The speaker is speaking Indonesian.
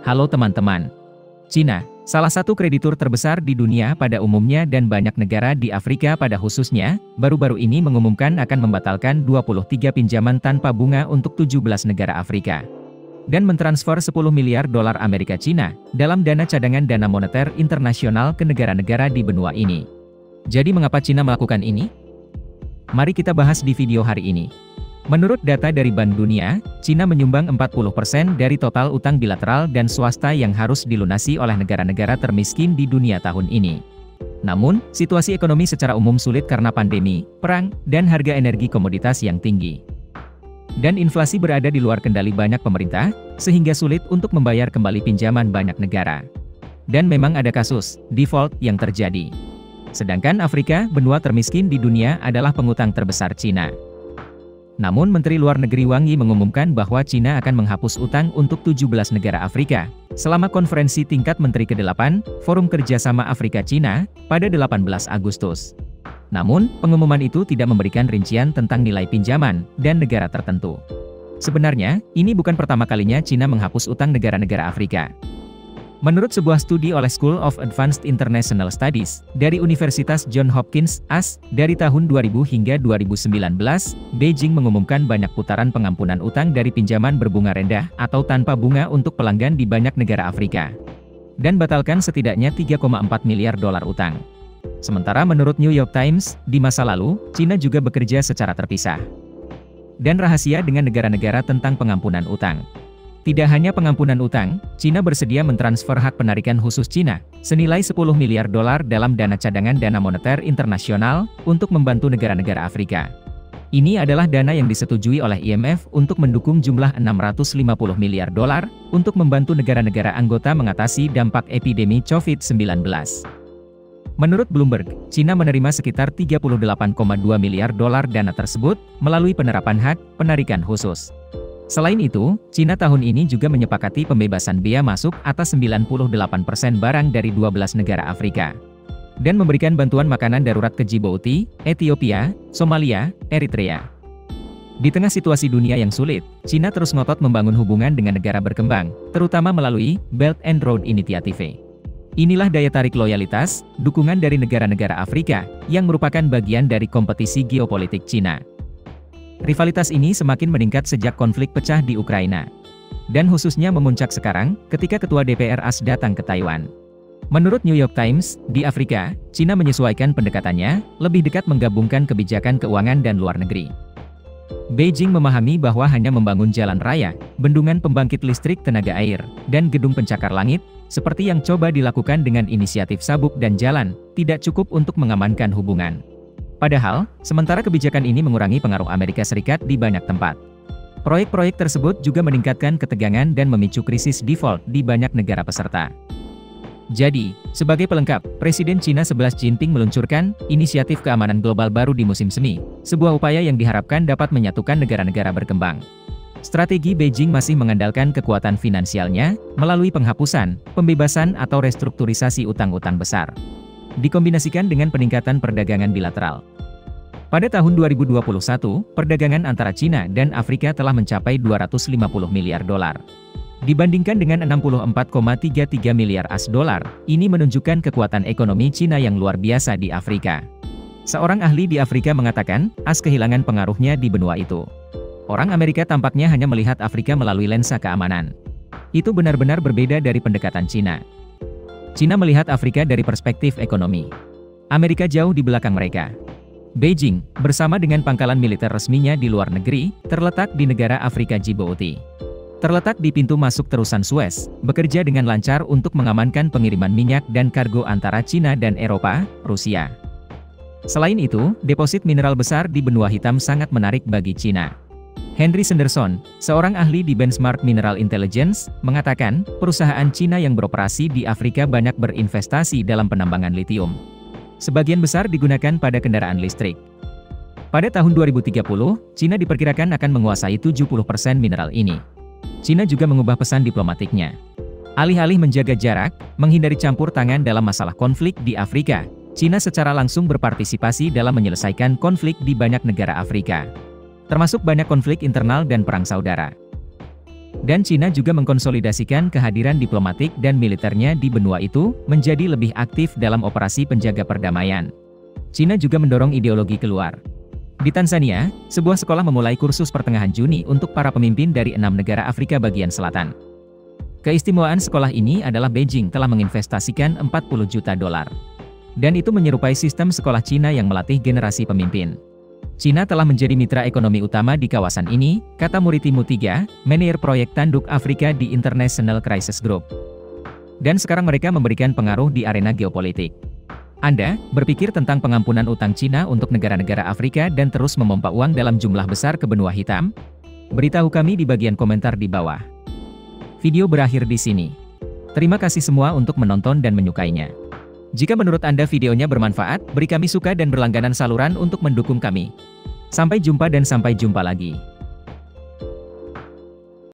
Halo teman-teman. Cina, salah satu kreditur terbesar di dunia pada umumnya dan banyak negara di Afrika pada khususnya, baru-baru ini mengumumkan akan membatalkan 23 pinjaman tanpa bunga untuk 17 negara Afrika. Dan mentransfer 10 miliar dolar Amerika Cina, dalam dana cadangan dana moneter internasional ke negara-negara di benua ini. Jadi mengapa Cina melakukan ini? Mari kita bahas di video hari ini. Menurut data dari Bank Dunia, Cina menyumbang 40% dari total utang bilateral dan swasta yang harus dilunasi oleh negara-negara termiskin di dunia tahun ini. Namun, situasi ekonomi secara umum sulit karena pandemi, perang, dan harga energi komoditas yang tinggi. Dan inflasi berada di luar kendali banyak pemerintah, sehingga sulit untuk membayar kembali pinjaman banyak negara. Dan memang ada kasus default yang terjadi. Sedangkan Afrika, benua termiskin di dunia, adalah pengutang terbesar Cina. Namun Menteri Luar Negeri Wang Yi mengumumkan bahwa Cina akan menghapus utang untuk 17 negara Afrika, selama konferensi tingkat Menteri ke-8, Forum Kerjasama Afrika-Cina, pada 18 Agustus. Namun, pengumuman itu tidak memberikan rincian tentang nilai pinjaman, dan negara tertentu. Sebenarnya, ini bukan pertama kalinya Cina menghapus utang negara-negara Afrika. Menurut sebuah studi oleh School of Advanced International Studies, dari Universitas Johns Hopkins, AS, dari tahun 2000 hingga 2019, Beijing mengumumkan banyak putaran pengampunan utang dari pinjaman berbunga rendah atau tanpa bunga untuk pelanggan di banyak negara Afrika. Dan batalkan setidaknya 3,4 miliar dolar utang. Sementara menurut New York Times, di masa lalu, Cina juga bekerja secara terpisah dan rahasia dengan negara-negara tentang pengampunan utang. Tidak hanya pengampunan utang, Cina bersedia mentransfer hak penarikan khusus Cina, senilai 10 miliar dolar dalam dana cadangan dana moneter internasional, untuk membantu negara-negara Afrika. Ini adalah dana yang disetujui oleh IMF untuk mendukung jumlah 650 miliar dolar, untuk membantu negara-negara anggota mengatasi dampak epidemi COVID-19. Menurut Bloomberg, Cina menerima sekitar 38,2 miliar dolar dana tersebut, melalui penerapan hak penarikan khusus. Selain itu, Cina tahun ini juga menyepakati pembebasan bea masuk atas 98% barang dari 12 negara Afrika. Dan memberikan bantuan makanan darurat ke Djibouti, Ethiopia, Somalia, Eritrea. Di tengah situasi dunia yang sulit, Cina terus ngotot membangun hubungan dengan negara berkembang, terutama melalui Belt and Road Initiative. Inilah daya tarik loyalitas, dukungan dari negara-negara Afrika, yang merupakan bagian dari kompetisi geopolitik Cina. Rivalitas ini semakin meningkat sejak konflik pecah di Ukraina. Dan khususnya memuncak sekarang, ketika Ketua DPR AS datang ke Taiwan. Menurut New York Times, di Afrika, Cina menyesuaikan pendekatannya, lebih dekat menggabungkan kebijakan keuangan dan luar negeri. Beijing memahami bahwa hanya membangun jalan raya, bendungan pembangkit listrik tenaga air, dan gedung pencakar langit, seperti yang coba dilakukan dengan inisiatif sabuk dan jalan, tidak cukup untuk mengamankan hubungan. Padahal, sementara kebijakan ini mengurangi pengaruh Amerika Serikat di banyak tempat. Proyek-proyek tersebut juga meningkatkan ketegangan dan memicu krisis default di banyak negara peserta. Jadi, sebagai pelengkap, Presiden Cina 11 Jinping meluncurkan inisiatif keamanan global baru di musim semi, sebuah upaya yang diharapkan dapat menyatukan negara-negara berkembang. Strategi Beijing masih mengandalkan kekuatan finansialnya, melalui penghapusan, pembebasan atau restrukturisasi utang-utang besar. Dikombinasikan dengan peningkatan perdagangan bilateral. Pada tahun 2021, perdagangan antara Cina dan Afrika telah mencapai 250 miliar dolar. Dibandingkan dengan 64,33 miliar AS dolar, ini menunjukkan kekuatan ekonomi Cina yang luar biasa di Afrika. Seorang ahli di Afrika mengatakan, AS kehilangan pengaruhnya di benua itu. Orang Amerika tampaknya hanya melihat Afrika melalui lensa keamanan. Itu benar-benar berbeda dari pendekatan Cina. Cina melihat Afrika dari perspektif ekonomi. Amerika jauh di belakang mereka. Beijing, bersama dengan pangkalan militer resminya di luar negeri, terletak di negara Afrika Djibouti. Terletak di pintu masuk terusan Suez, bekerja dengan lancar untuk mengamankan pengiriman minyak dan kargo antara Cina dan Eropa, Rusia. Selain itu, deposit mineral besar di benua hitam sangat menarik bagi Cina. Henry Sanderson, seorang ahli di Benchmark Mineral Intelligence, mengatakan, perusahaan Cina yang beroperasi di Afrika banyak berinvestasi dalam penambangan litium. Sebagian besar digunakan pada kendaraan listrik. Pada tahun 2030, Cina diperkirakan akan menguasai 70% mineral ini. Cina juga mengubah pesan diplomatiknya. Alih-alih menjaga jarak, menghindari campur tangan dalam masalah konflik di Afrika, Cina secara langsung berpartisipasi dalam menyelesaikan konflik di banyak negara Afrika. Termasuk banyak konflik internal dan perang saudara. Dan Cina juga mengkonsolidasikan kehadiran diplomatik dan militernya di benua itu, menjadi lebih aktif dalam operasi penjaga perdamaian. Cina juga mendorong ideologi keluar. Di Tanzania, sebuah sekolah memulai kursus pertengahan Juni untuk para pemimpin dari 6 negara Afrika bagian selatan. Keistimewaan sekolah ini adalah Beijing telah menginvestasikan 40 juta dolar. Dan itu menyerupai sistem sekolah Cina yang melatih generasi pemimpin. Cina telah menjadi mitra ekonomi utama di kawasan ini, kata Muriti Mutiga, manajer proyek tanduk Afrika di International Crisis Group. Dan sekarang mereka memberikan pengaruh di arena geopolitik. Anda berpikir tentang pengampunan utang Cina untuk negara-negara Afrika dan terus memompa uang dalam jumlah besar ke benua hitam? Beritahu kami di bagian komentar di bawah. Video berakhir di sini. Terima kasih semua untuk menonton dan menyukainya. Jika menurut Anda videonya bermanfaat, beri kami suka dan berlangganan saluran untuk mendukung kami. Sampai jumpa dan sampai jumpa lagi.